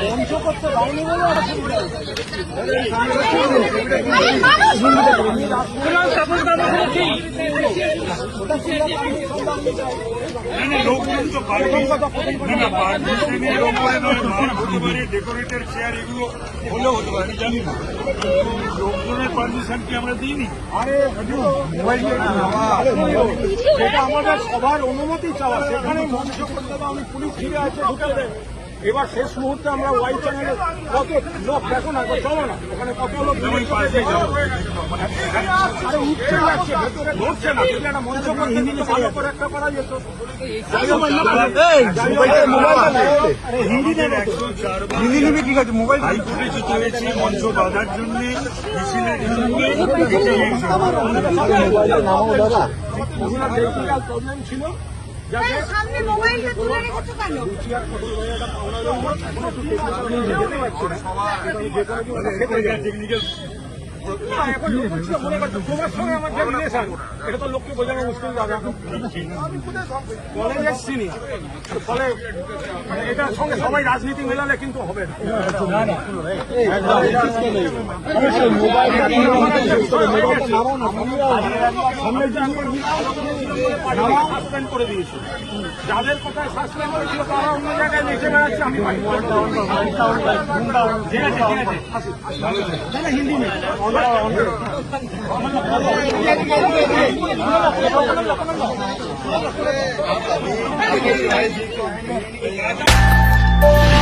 মঞ্চ করতে পারেনি বলে লোকজন তো ডেকোরেটের চেয়ার এগুলো হলেও হতে পারে আমি জানি না, লোকজনের পারমিশন কি আমরা দিইনি? আরে যেটা আমাদের সবার অনুমতি চাওয়া, সেখানে মঞ্চ করতে দাও, আমি পুলিশ ফিরে আছে ঢুকে দেয়। এবার শেষ মুহূর্তে আমরা ওয়াই চ্যানেলে কত লোক দেখো না, চলো না, ওখানে কত লোক আরে উঠছে যাচ্ছে, ভেতরে ধরছে না, যদি একটা মঞ্চ করতে দিলে ভালো করে একটা করা যেত। হিন্দি নেবে ঠিক আছে, মোবাইল হাইকোর্টে চলেছে মঞ্চ বাঁধার জন্য মিছিলের প্রবলেম ছিল। সামনে মোবাইলটা তুলে রেখেছো কেন? টেকনিক্যাল তোমার সঙ্গে আমার যে রিলেশন, এটা তো লোককে বোঝানো মুশকিল যাবে। কলেজের সিনিয়র, ফলে এটার সঙ্গে সবাই রাজনীতি মেলালে কিন্তু হবে না। সাসপেন্ড করে দিয়েছে, যাদের কথায় সাসপেন্ড করেছিল তারা অন্য জায়গায় লিখে বেড়াচ্ছে। আমি ঠিক আছে ঠিক আছে, হিন্দি নেই। Thank you.